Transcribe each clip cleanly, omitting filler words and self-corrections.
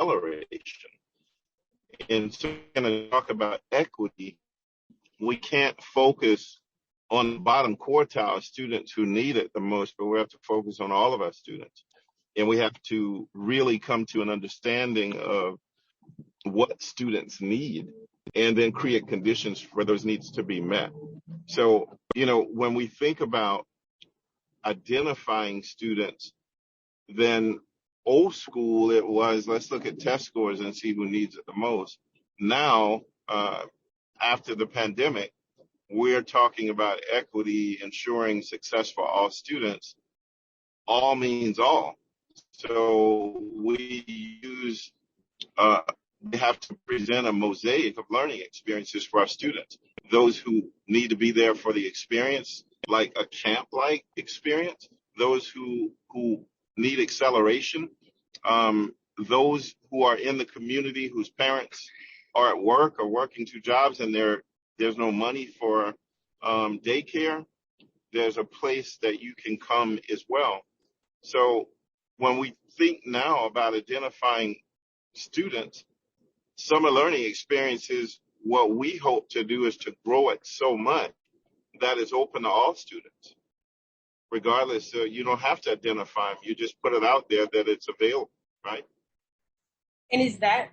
acceleration. And so we're going to talk about equity. We can't focus on the bottom quartile students who need it the most, but we have to focus on all of our students. And we have to really come to an understanding of what students need and then create conditions for those needs to be met. So, when we think about identifying students, then old school, it was, let's look at test scores and see who needs it the most. Now, after the pandemic, we're talking about equity, ensuring success for all students. All means all. So we have to present a mosaic of learning experiences for our students. Those who need to be there for the experience, like a camp-like experience, those who need acceleration, those who are in the community whose parents are at work or working two jobs and there's no money for daycare, there's a place that you can come as well. So when we think now about identifying students, summer learning experiences, what we hope to do is to grow it so much that it's open to all students. Regardless, you don't have to identify them. You just put it out there that it's available, right? And is that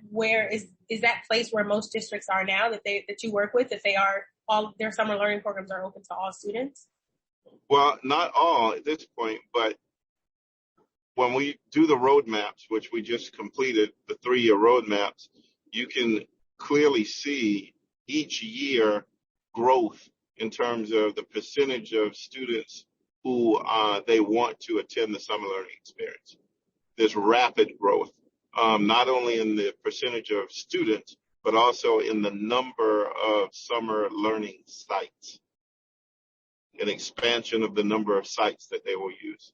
place where most districts are now that you work with, that they are all their summer learning programs are open to all students? Well, not all at this point, but when we do the roadmaps, which we just completed, the 3-year roadmaps, you can clearly see each year growth in terms of the percentage of students who they want to attend the summer learning experience. There's rapid growth, not only in the percentage of students, but also in the number of summer learning sites, an expansion of the number of sites that they will use.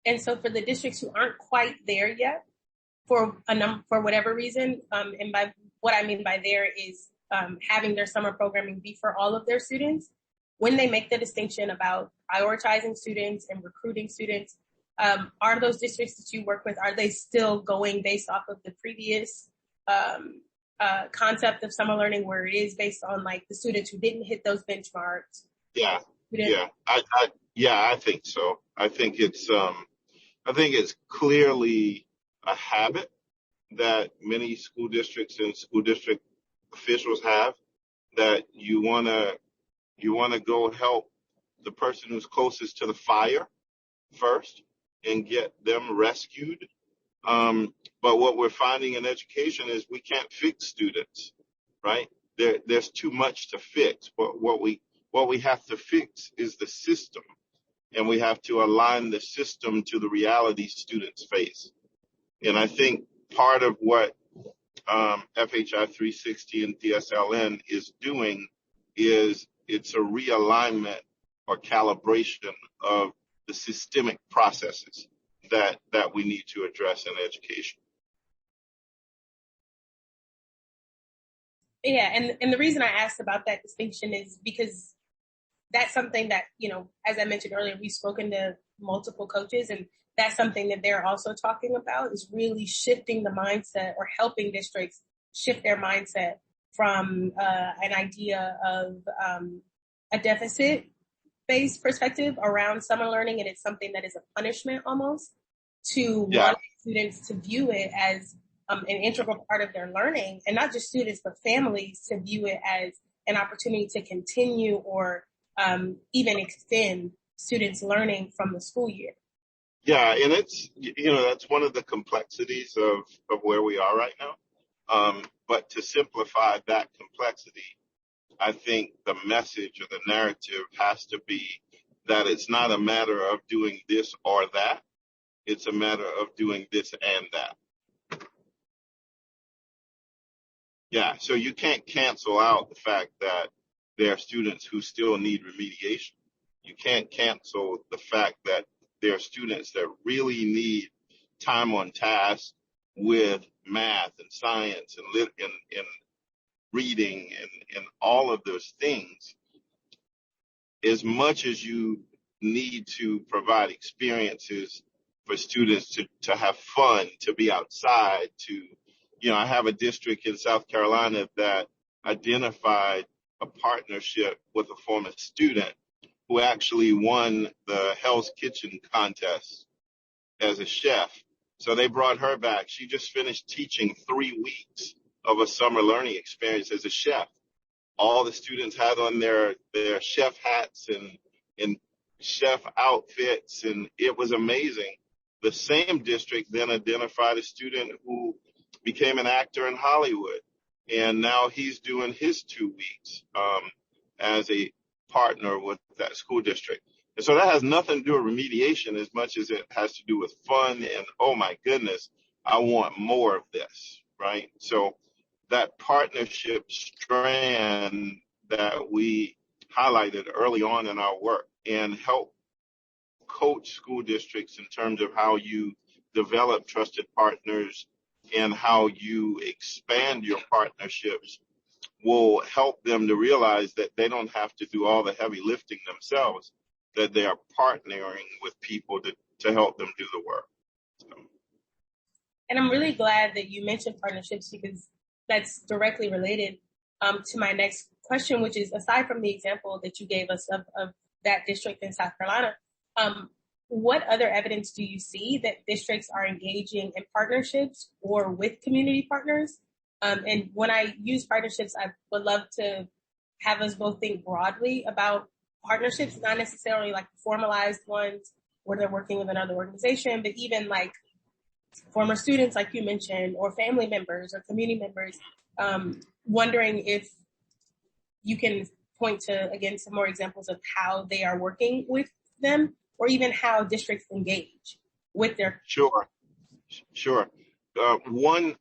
And so for the districts who aren't quite there yet, for whatever reason, and by what I mean by there is having their summer programming be for all of their students, when they make the distinction about prioritizing students and recruiting students, are those districts that you work with, are they still going based off of the previous concept of summer learning where it is based on like the students who didn't hit those benchmarks? Yeah. I think so. I think it's clearly a habit that many school districts and school district officials have, that you want to go help the person who's closest to the fire first and get them rescued. But what we're finding in education is we can't fix students, right? There's too much to fix. But what we have to fix is the system, and we have to align the system to the reality students face. And I think part of what FHI 360 and DSLN is doing is it's a realignment or calibration of the systemic processes that we need to address in education. Yeah, and the reason I asked about that distinction is because that's something that, as I mentioned earlier, we've spoken to multiple coaches, and that's something that they're also talking about, is really shifting the mindset or helping districts shift their mindset from an idea of a deficit-based perspective around summer learning, and it's something that is a punishment almost, to wanting students to view it as an integral part of their learning, and not just students, but families to view it as an opportunity to continue or even extend students' learning from the school year. Yeah, and it's, that's one of the complexities of where we are right now. But to simplify that complexity, I think the message or the narrative has to be that it's not a matter of doing this or that. It's a matter of doing this and that. Yeah, so you can't cancel out the fact that there are students who still need remediation. You can't cancel the fact that there are students that really need time on task with math and science and reading and all of those things. As much as you need to provide experiences for students to have fun, to be outside, I have a district in South Carolina that identified a partnership with a former student who actually won the Hell's Kitchen contest as a chef. So they brought her back. She just finished teaching 3 weeks of a summer learning experience as a chef. All the students had on their chef hats and chef outfits, and it was amazing. The same district then identified a student who became an actor in Hollywood, and now he's doing his 2 weeks as a partner with that school district. And so that has nothing to do with remediation as much as it has to do with fun and, oh my goodness, I want more of this, right? So that partnership strand that we highlighted early on in our work and help coach school districts in terms of how you develop trusted partners and how you expand your partnerships will help them to realize that they don't have to do all the heavy lifting themselves, that they are partnering with people to help them do the work. So. And I'm really glad that you mentioned partnerships, because that's directly related to my next question, which is, aside from the example that you gave us of that district in South Carolina, what other evidence do you see that districts are engaging in partnerships or with community partners? And when I use partnerships, I would love to have us both think broadly about partnerships, not necessarily like formalized ones where they're working with another organization, but even like former students, like you mentioned, or family members or community members, wondering if you can point to, again, some more examples of how they are working with them, or even how districts engage with their. Sure. One,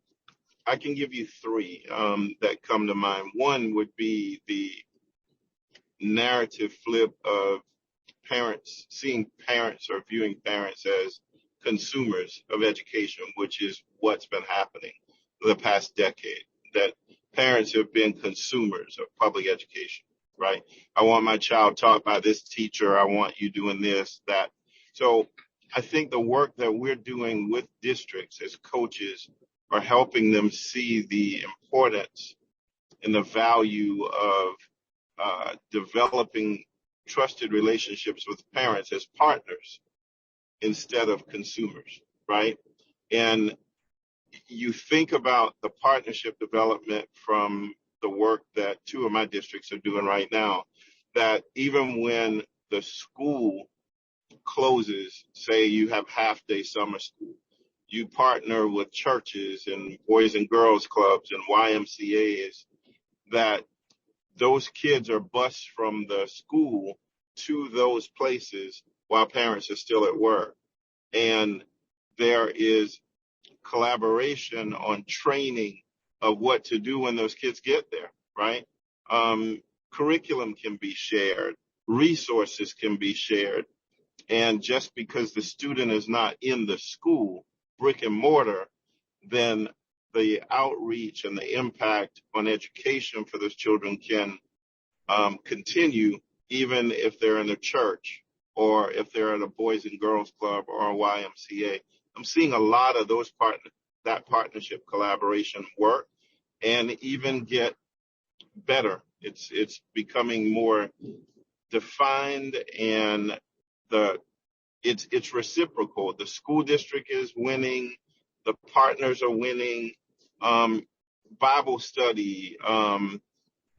I can give you three that come to mind. One would be the narrative flip of parents, seeing parents or viewing parents as consumers of education, which is what's been happening for the past decade, that parents have been consumers of public education, right? I want my child taught by this teacher. I want you doing this, that. So I think the work that we're doing with districts as coaches are helping them see the importance and the value of developing trusted relationships with parents as partners instead of consumers, right? And you think about the partnership development from the work that two of my districts are doing right now, that even when the school closes, say you have half-day summer school, you partner with churches and boys and girls clubs and YMCAs, that those kids are bused from the school to those places while parents are still at work. And there is collaboration on training of what to do when those kids get there, right? Curriculum can be shared, resources can be shared. And just because the student is not in the school, brick and mortar, then the outreach and the impact on education for those children can continue, even if they're in a church or if they're at a Boys and Girls Club or a YMCA. I'm seeing a lot of that partnership collaboration work and even get better. It's becoming more defined, and it's reciprocal. The school district is winning, the partners are winning. Bible study,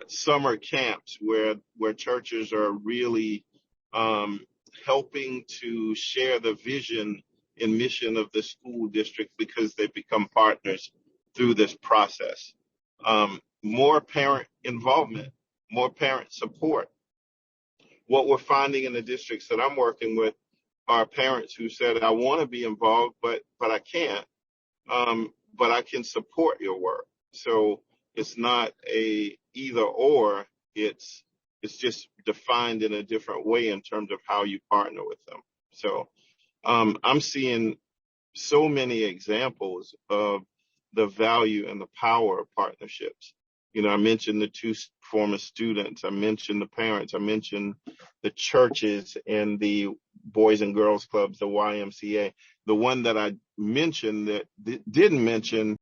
summer camps where churches are really helping to share the vision and mission of the school district because they become partners through this process. More parent involvement, more parent support. What we're finding in the districts that I'm working with are parents who said, I want to be involved, but I can't, but I can support your work. So it's not a either or, it's just defined in a different way in terms of how you partner with them. So I'm seeing so many examples of the value and the power of partnerships. I mentioned the two former students. I mentioned the parents. I mentioned the churches and the Boys and Girls Clubs, the YMCA. The one that I mentioned that didn't mention